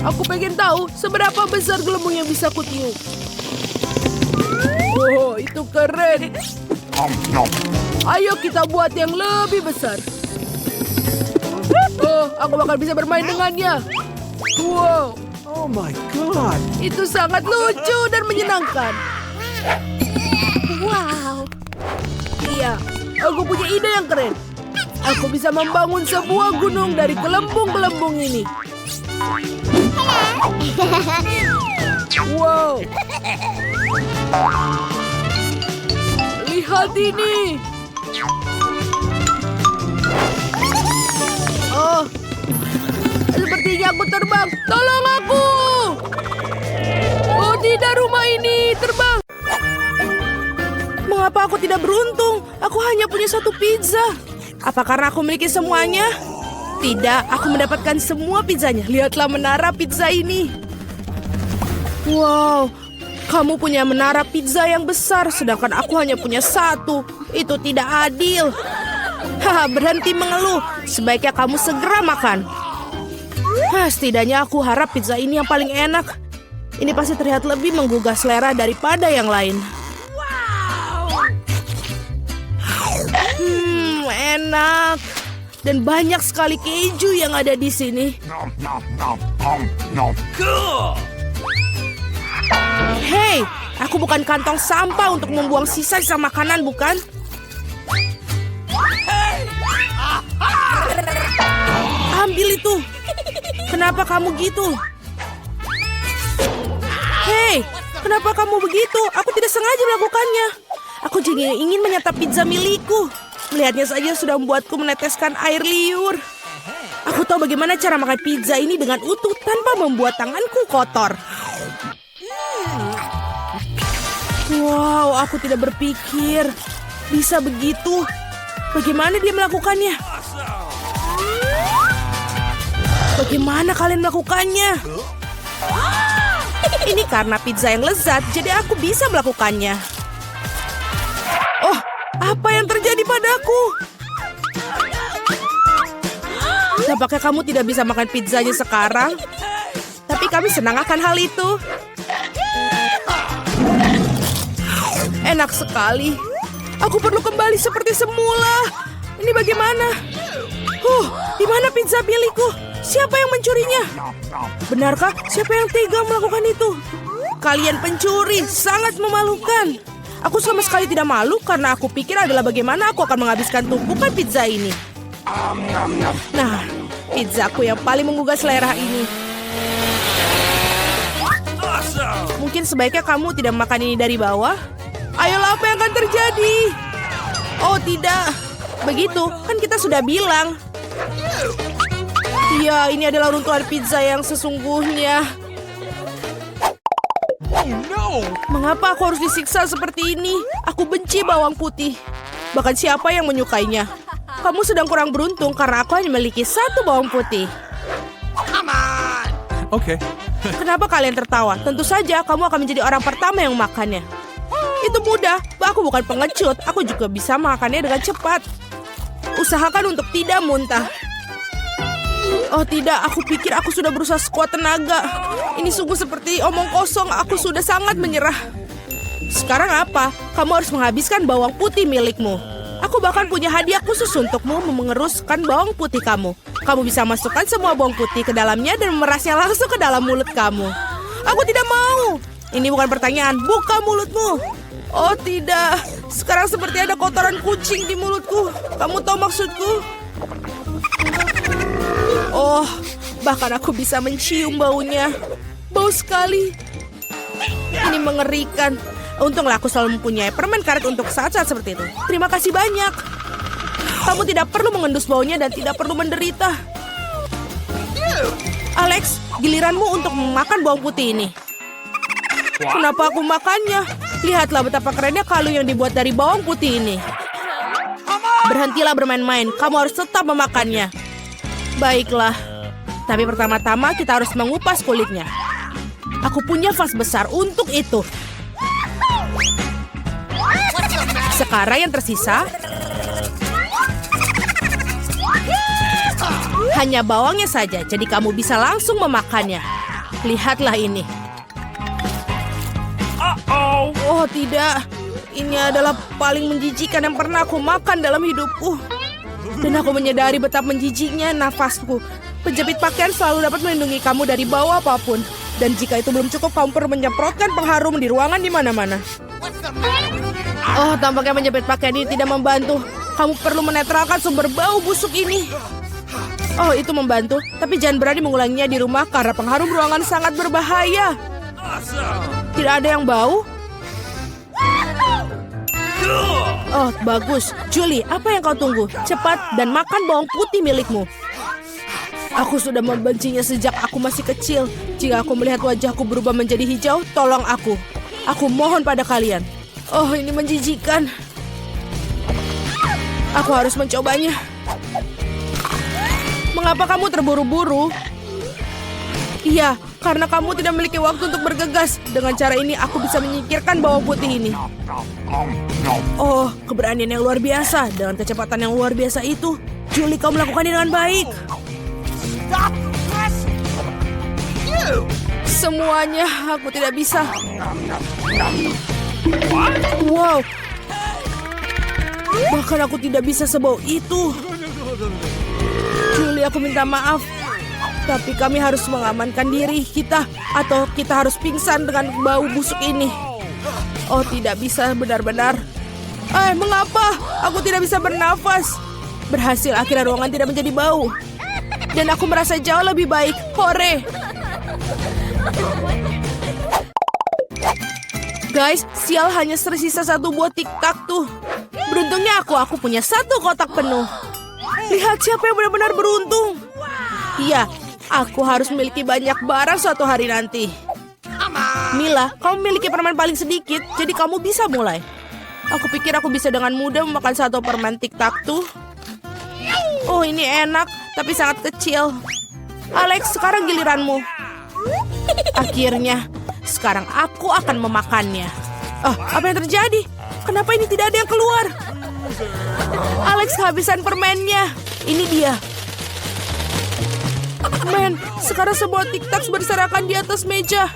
Aku pengen tahu seberapa besar gelembung yang bisa kutiup. Oh, itu keren. Ayo kita buat yang lebih besar. Oh, aku bakal bisa bermain dengannya. Wow, Oh my God. itu sangat lucu dan menyenangkan. Wow, Iya, aku punya ide yang keren. Aku bisa membangun sebuah gunung dari gelembung-gelembung ini. Wow. Lihat ini. Oh, sepertinya aku terbang. Tolong aku. Oh tidak, rumah ini terbang. Mengapa aku tidak beruntung? Aku hanya punya 1 pizza. Apa karena aku memiliki semuanya? Tidak, aku mendapatkan semua pizzanya. Lihatlah menara pizza ini. Wow, kamu punya menara pizza yang besar, sedangkan aku hanya punya 1. Itu tidak adil. Haha, berhenti mengeluh. Sebaiknya kamu segera makan. Setidaknya aku harap pizza ini yang paling enak. Ini pasti terlihat lebih menggugah selera daripada yang lain. Enak. Dan banyak sekali keju yang ada di sini. Cool. Hei, aku bukan kantong sampah untuk membuang sisa-sisa makanan, bukan? Ambil itu. Kenapa kamu gitu? Kenapa kamu begitu? Aku tidak sengaja melakukannya. Aku juga ingin menyantap pizza milikku. Melihatnya saja sudah membuatku meneteskan air liur. Aku tahu bagaimana cara makan pizza ini dengan utuh tanpa membuat tanganku kotor. Wow, aku tidak berpikir bisa begitu. Bagaimana dia melakukannya? Bagaimana kalian melakukannya? Ini karena pizza yang lezat, jadi aku bisa melakukannya. Oh, apa yang terjadi padaku? Nampaknya kamu tidak bisa makan pizzanya sekarang. Tapi kami senang akan hal itu. Enak sekali. Aku perlu kembali seperti semula. Ini bagaimana? Di mana pizza milikku? Siapa yang mencurinya? Benarkah? Siapa yang tega melakukan itu? Kalian pencuri, sangat memalukan. Aku sama sekali tidak malu karena aku pikir adalah bagaimana aku akan menghabiskan tumpukan pizza ini. Nah, pizzaku yang paling menggugah selera ini. Mungkin sebaiknya kamu tidak makan ini dari bawah. Ayolah, apa yang akan terjadi? Oh, tidak. Begitu, kan kita sudah bilang. Iya, ini adalah runtuhan pizza yang sesungguhnya. Oh no! Mengapa aku harus disiksa seperti ini? Aku benci bawang putih. Bahkan siapa yang menyukainya? Kamu sedang kurang beruntung karena aku hanya memiliki satu bawang putih. Okay. Kenapa kalian tertawa? Tentu saja kamu akan menjadi orang pertama yang memakannya. Itu mudah, aku bukan pengecut. Aku juga bisa makannya dengan cepat. Usahakan untuk tidak muntah. Oh tidak, aku pikir aku sudah berusaha sekuat tenaga. Ini sungguh seperti omong kosong, aku sudah sangat menyerah. Sekarang apa? Kamu harus menghabiskan bawang putih milikmu. Aku bahkan punya hadiah khusus untukmu mengeruskan bawang putih kamu. Kamu bisa masukkan semua bawang putih ke dalamnya dan memerasnya langsung ke dalam mulut kamu. Aku tidak mau. Ini bukan pertanyaan, buka mulutmu. Oh tidak, sekarang seperti ada kotoran kucing di mulutku. Kamu tahu maksudku? Oh, bahkan aku bisa mencium baunya. Bau sekali. Ini mengerikan. Untunglah aku selalu mempunyai permen karet untuk saat-saat seperti itu. Terima kasih banyak. Kamu tidak perlu mengendus baunya dan tidak perlu menderita. Alex, giliranmu untuk memakan bawang putih ini. Kenapa aku makannya? Lihatlah betapa kerennya kaldu yang dibuat dari bawang putih ini. Berhentilah bermain-main, kamu harus tetap memakannya. Baiklah, tapi pertama-tama kita harus mengupas kulitnya. Aku punya vas besar untuk itu. Sekarang yang tersisa hanya bawangnya saja, jadi kamu bisa langsung memakannya. Lihatlah ini. Oh tidak, ini adalah paling menjijikan yang pernah aku makan dalam hidupku. Dan aku menyadari betapa menjijiknya nafasku. Penjepit pakaian selalu dapat melindungi kamu dari bau apapun. Dan jika itu belum cukup, kamu perlu menyemprotkan pengharum di ruangan di mana-mana. Oh, tampaknya menjepit pakaian ini tidak membantu. Kamu perlu menetralkan sumber bau busuk ini. Oh, itu membantu. Tapi jangan berani mengulanginya di rumah karena pengharum ruangan sangat berbahaya. Tidak ada yang bau? Oh, bagus. Julie, apa yang kau tunggu? Cepat dan makan bawang putih milikmu. Aku sudah membencinya sejak aku masih kecil. Jika aku melihat wajahku berubah menjadi hijau, tolong aku. Aku mohon pada kalian. Oh, ini menjijikan. Aku harus mencobanya. Mengapa kamu terburu-buru? Iya, karena kamu tidak memiliki waktu untuk bergegas. Dengan cara ini, aku bisa menyingkirkan bawang putih ini. Oh, keberanian yang luar biasa. Dengan kecepatan yang luar biasa itu, Julie, kau melakukannya dengan baik. Semuanya, aku tidak bisa. Wow. Bahkan aku tidak bisa sebau itu. Julie, aku minta maaf. Tapi kami harus mengamankan diri kita. Atau kita harus pingsan dengan bau busuk ini. Oh, tidak bisa benar-benar. Mengapa? Aku tidak bisa bernafas. Berhasil, akhirnya ruangan tidak menjadi bau. Dan aku merasa jauh lebih baik. Hore! Guys, sial hanya tersisa satu buah tiktak tuh. Beruntungnya aku punya satu kotak penuh. Lihat siapa yang benar-benar beruntung. Iya, aku harus memiliki banyak barang suatu hari nanti. Mila, kamu memiliki permen paling sedikit, jadi kamu bisa mulai. Aku pikir aku bisa dengan mudah memakan satu permen tiktak tuh. Oh, ini enak, tapi sangat kecil. Alex, sekarang giliranmu. Akhirnya, sekarang aku akan memakannya. Apa yang terjadi? Kenapa ini tidak ada yang keluar? Alex kehabisan permennya. Ini dia. Men, sekarang semua tiktak berserakan di atas meja.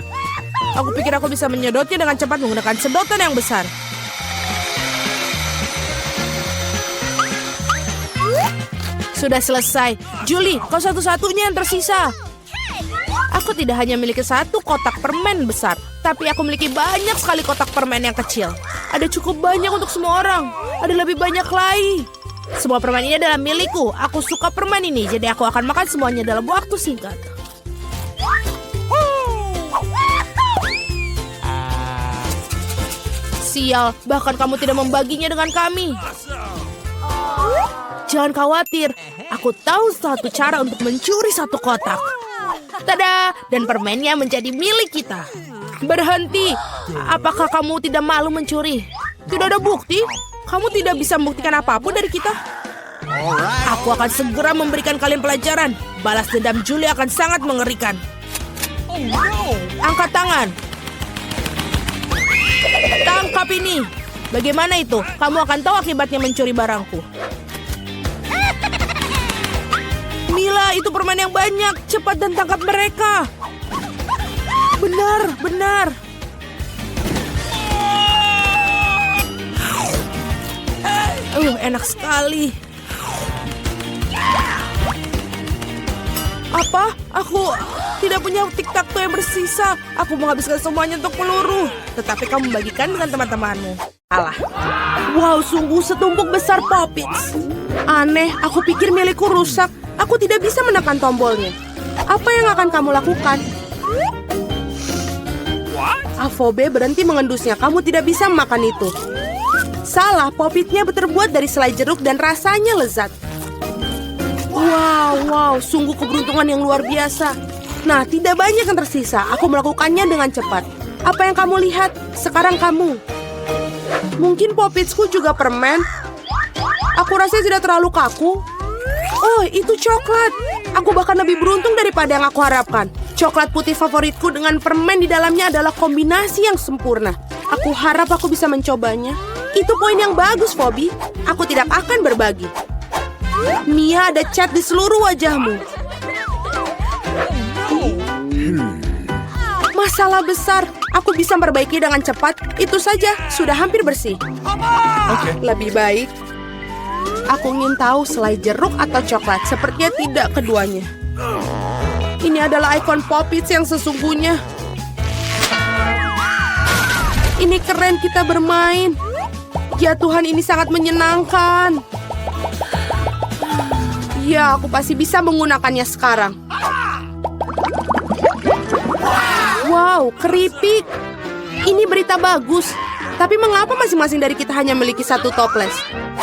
Aku pikir aku bisa menyedotnya dengan cepat menggunakan sedotan yang besar. Sudah selesai. Julie, kau satu-satunya yang tersisa. Aku tidak hanya memiliki satu kotak permen besar, tapi aku memiliki banyak sekali kotak permen yang kecil. Ada cukup banyak untuk semua orang. Ada lebih banyak lagi. Semua permen ini adalah milikku. Aku suka permen ini, jadi aku akan makan semuanya dalam waktu singkat. Sial, bahkan kamu tidak membaginya dengan kami. Jangan khawatir, aku tahu satu cara untuk mencuri satu kotak. Tada! Dan permennya menjadi milik kita. Berhenti! Apakah kamu tidak malu mencuri? Tidak ada bukti. Kamu tidak bisa membuktikan apapun dari kita. Aku akan segera memberikan kalian pelajaran. Balas dendam Julie akan sangat mengerikan. Angkat tangan. Tangkap ini. Bagaimana itu? Kamu akan tahu akibatnya mencuri barangku. Mila, itu permen yang banyak. Cepat dan tangkap mereka. Benar, benar. Enak sekali. Apa? Aku tidak punya tiktak-tuk yang bersisa. Aku menghabiskan semuanya untuk peluru. Tetapi kamu bagikan dengan teman-temanmu. Alah. Wow, sungguh setumpuk besar Poppits. Aneh, aku pikir milikku rusak. Aku tidak bisa menekan tombolnya. Apa yang akan kamu lakukan? Avobe berhenti mengendusnya. Kamu tidak bisa memakan itu. Salah, Poppitnya terbuat dari selai jeruk dan rasanya lezat. Wow, sungguh keberuntungan yang luar biasa. Nah, tidak banyak yang tersisa. Aku melakukannya dengan cepat. Apa yang kamu lihat? Sekarang kamu. Mungkin Poppitsku juga permen. Aku rasa tidak terlalu kaku. Oh, itu coklat. Aku bahkan lebih beruntung daripada yang aku harapkan. Coklat putih favoritku dengan permen di dalamnya adalah kombinasi yang sempurna. Aku harap aku bisa mencobanya. Itu poin yang bagus, Phoebe. Aku tidak akan berbagi. Mia, ada cat di seluruh wajahmu. Masalah besar. Aku bisa memperbaiki dengan cepat. Itu saja, sudah hampir bersih. Lebih baik. Aku ingin tahu selai jeruk atau coklat. Sepertinya tidak keduanya. Ini adalah ikon Poppits yang sesungguhnya. Ini keren kita bermain. Ya Tuhan, ini sangat menyenangkan. Ya, aku pasti bisa menggunakannya sekarang. Wow, keripik. Ini berita bagus. Tapi mengapa masing-masing dari kita hanya memiliki satu toples?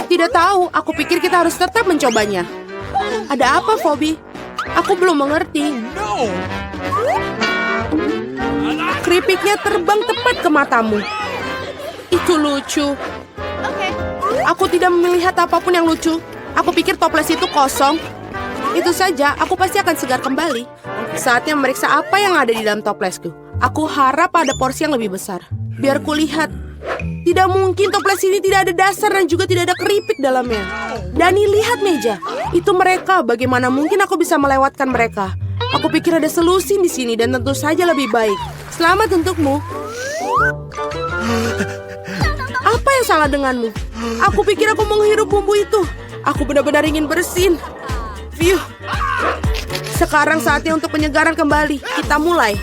Tidak tahu, aku pikir kita harus tetap mencobanya. Ada apa, Phoebe? Aku belum mengerti. Keripiknya terbang tepat ke matamu. Itu lucu. Aku tidak melihat apapun yang lucu. Aku pikir toples itu kosong. Itu saja, aku pasti akan segar kembali. Saatnya memeriksa apa yang ada di dalam toplesku. Aku harap ada porsi yang lebih besar. Biar kulihat. Tidak mungkin toples ini tidak ada dasar dan juga tidak ada keripik dalamnya. Dani, lihat meja. Itu mereka. Bagaimana mungkin aku bisa melewatkan mereka? Aku pikir ada solusi di sini dan tentu saja lebih baik. Selamat untukmu. Apa yang salah denganmu? Aku pikir aku menghirup bumbu itu. Aku benar-benar ingin bersin. Phew. Sekarang saatnya untuk penyegaran kembali. Kita mulai.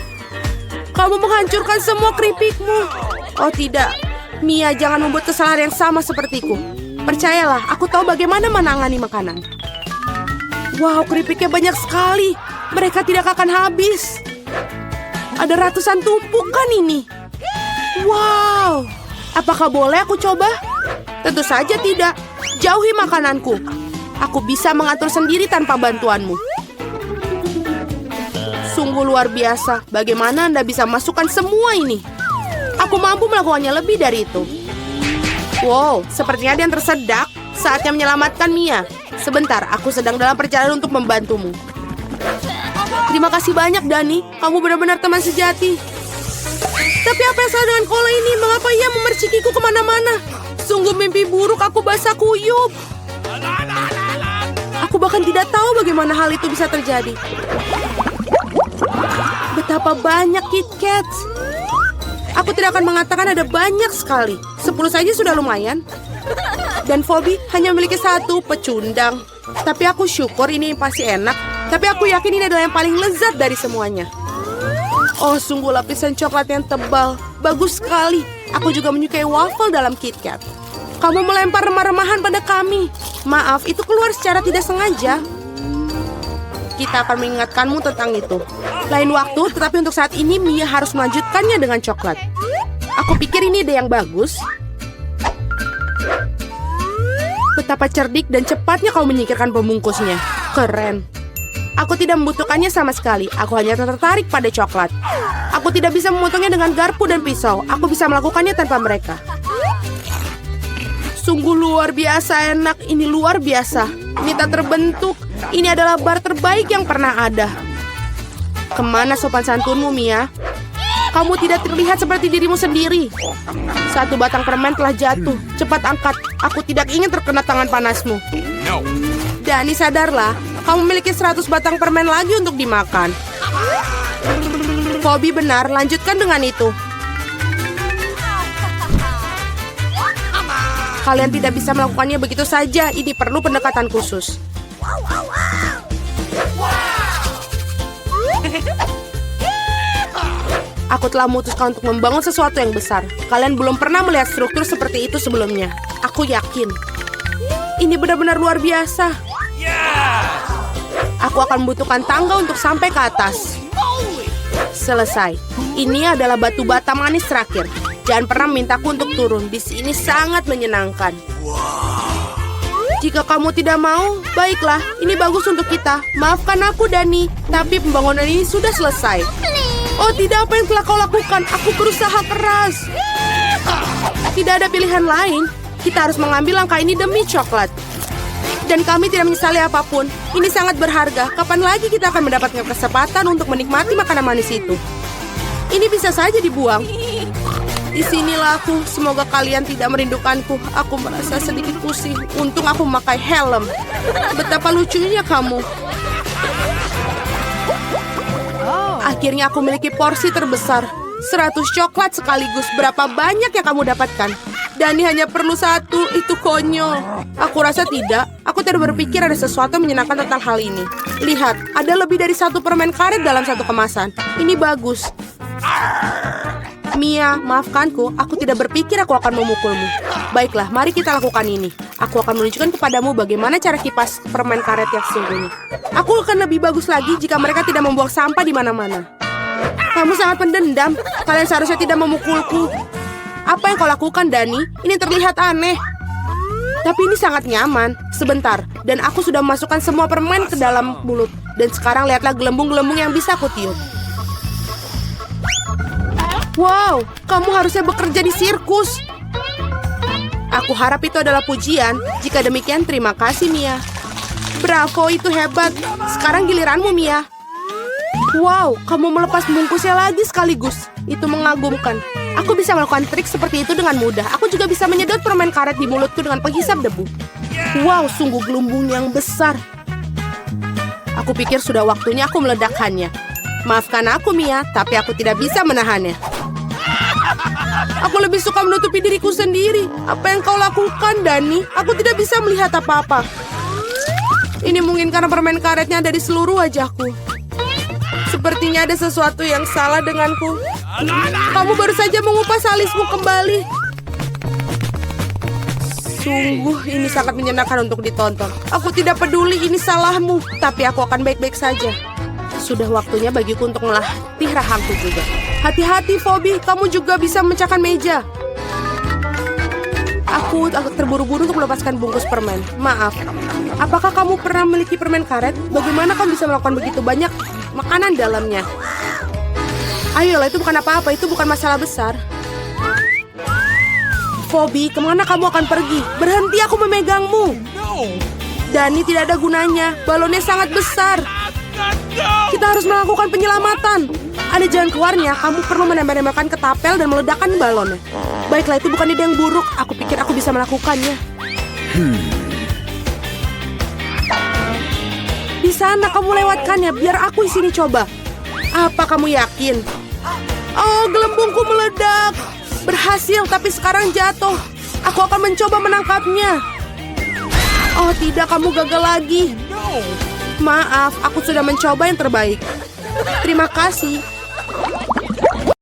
Kamu menghancurkan semua keripikmu. Oh tidak. Mia, jangan membuat kesalahan yang sama sepertiku. Percayalah, aku tahu bagaimana menangani makanan. Wow, keripiknya banyak sekali. Mereka tidak akan habis. Ada ratusan tumpukan ini. Wow, apakah boleh aku coba? Tentu saja tidak. Jauhi makananku. Aku bisa mengatur sendiri tanpa bantuanmu. Sungguh luar biasa. Bagaimana Anda bisa masukkan semua ini? Aku mampu melakukannya lebih dari itu. Wow, sepertinya ada yang tersedak. Saatnya menyelamatkan Mia. Sebentar, aku sedang dalam perjalanan untuk membantumu. Terima kasih banyak, Dani. Kamu benar-benar teman sejati. Tapi apa yang salah dengan Kola ini? Mengapa ia memercikiku kemana-mana? Sungguh mimpi buruk, aku basah kuyup. Aku bahkan tidak tahu bagaimana hal itu bisa terjadi. Betapa banyak Kit Kats. Aku tidak akan mengatakan ada banyak sekali. 10 saja sudah lumayan. Dan Phoebe hanya memiliki 1 pecundang. Tapi aku syukur ini pasti enak. Tapi aku yakin ini adalah yang paling lezat dari semuanya. Oh, sungguh lapisan coklat yang tebal. Bagus sekali. Aku juga menyukai waffle dalam Kit Kat. Kamu melempar remah-remahan pada kami. Maaf, itu keluar secara tidak sengaja. Kita akan mengingatkanmu tentang itu. Lain waktu, tetapi untuk saat ini Mia harus melanjutkannya dengan coklat. Aku pikir ini ide yang bagus. Betapa cerdik dan cepatnya kau menyingkirkan pembungkusnya. Keren. Aku tidak membutuhkannya sama sekali. Aku hanya tertarik pada coklat. Aku tidak bisa memotongnya dengan garpu dan pisau. Aku bisa melakukannya tanpa mereka. Sungguh luar biasa enak. Ini luar biasa. Ini tak terbentuk. Ini adalah bar terbaik yang pernah ada. Kemana sopan santunmu, Mia? Kamu tidak terlihat seperti dirimu sendiri. 1 batang permen telah jatuh. Cepat angkat. Aku tidak ingin terkena tangan panasmu. No. Dani, sadarlah. Kamu memiliki 100 batang permen lagi untuk dimakan. Phoebe benar, lanjutkan dengan itu. Kalian tidak bisa melakukannya begitu saja. Ini perlu pendekatan khusus. Aku telah memutuskan untuk membangun sesuatu yang besar. Kalian belum pernah melihat struktur seperti itu sebelumnya. Aku yakin. Ini benar-benar luar biasa. Aku akan membutuhkan tangga untuk sampai ke atas. Selesai. Ini adalah batu bata manis terakhir. Jangan pernah mintaku untuk turun. Di sini sangat menyenangkan. Jika kamu tidak mau, baiklah. Ini bagus untuk kita. Maafkan aku, Dani. Tapi pembangunan ini sudah selesai. Oh tidak, apa yang telah kau lakukan? Aku berusaha keras. Tidak ada pilihan lain. Kita harus mengambil langkah ini demi coklat. Dan kami tidak menyesali apapun. Ini sangat berharga. Kapan lagi kita akan mendapatkan kesempatan untuk menikmati makanan manis itu? Ini bisa saja dibuang. Disinilah aku. Semoga kalian tidak merindukanku. Aku merasa sedikit pusing. Untung aku memakai helm. Betapa lucunya kamu. Akhirnya aku memiliki porsi terbesar. 100 coklat sekaligus. Berapa banyak yang kamu dapatkan? Dani hanya perlu 1. Itu konyol. Aku rasa tidak. Aku tidak berpikir ada sesuatu yang menyenangkan tentang hal ini. Lihat, ada lebih dari 1 permen karet dalam 1 kemasan. Ini bagus. Mia, maafkanku. Aku tidak berpikir aku akan memukulmu. Baiklah, mari kita lakukan ini. Aku akan menunjukkan kepadamu bagaimana cara kipas permen karet yang sesungguhnya. Aku akan lebih bagus lagi jika mereka tidak membuang sampah di mana-mana. Kamu sangat pendendam. Kalian seharusnya tidak memukulku. Apa yang kau lakukan, Dani? Ini terlihat aneh. Tapi ini sangat nyaman. Sebentar, dan aku sudah memasukkan semua permen ke dalam mulut. Dan sekarang lihatlah gelembung-gelembung yang bisa aku tiup. Wow, kamu harusnya bekerja di sirkus. Aku harap itu adalah pujian. Jika demikian, terima kasih, Mia. Bravo, itu hebat. Sekarang giliranmu, Mia. Wow, kamu melepas bungkusnya lagi sekaligus. Itu mengagumkan. Aku bisa melakukan trik seperti itu dengan mudah. Aku juga bisa menyedot permen karet di mulutku dengan penghisap debu. Wow, sungguh gelembung yang besar. Aku pikir sudah waktunya aku meledakkannya. Maafkan aku, Mia, tapi aku tidak bisa menahannya. Aku lebih suka menutupi diriku sendiri. Apa yang kau lakukan, Dani? Aku tidak bisa melihat apa-apa. Ini mungkin karena permen karetnya ada di seluruh wajahku. Sepertinya ada sesuatu yang salah denganku. Kamu baru saja mengupas alismu kembali. Sungguh, ini sangat menyenangkan untuk ditonton. Aku tidak peduli ini salahmu, tapi aku akan baik-baik saja. Sudah waktunya bagiku untuk melatih rahangku juga. Hati-hati, Phoebe. Kamu juga bisa memecahkan meja. Aku agak terburu-buru untuk melepaskan bungkus permen. Maaf. Apakah kamu pernah memiliki permen karet? Bagaimana kamu bisa melakukan begitu banyak makanan dalamnya? Ayolah, itu bukan apa-apa. Itu bukan masalah besar. Phoebe, kemana kamu akan pergi? Berhenti, aku memegangmu. Dani, tidak ada gunanya. Balonnya sangat besar. Kita harus melakukan penyelamatan. Ada jalan keluarnya. Kamu perlu menembak-nembakkan ketapel dan meledakkan balonnya. Baiklah, itu bukan ide yang buruk. Aku pikir aku bisa melakukannya. Di sana kamu lewatkannya. Biar aku di sini coba. Apa kamu yakin? Oh, gelembungku meledak. Berhasil, tapi sekarang jatuh. Aku akan mencoba menangkapnya. Oh tidak, kamu gagal lagi. Maaf, aku sudah mencoba yang terbaik. Terima kasih.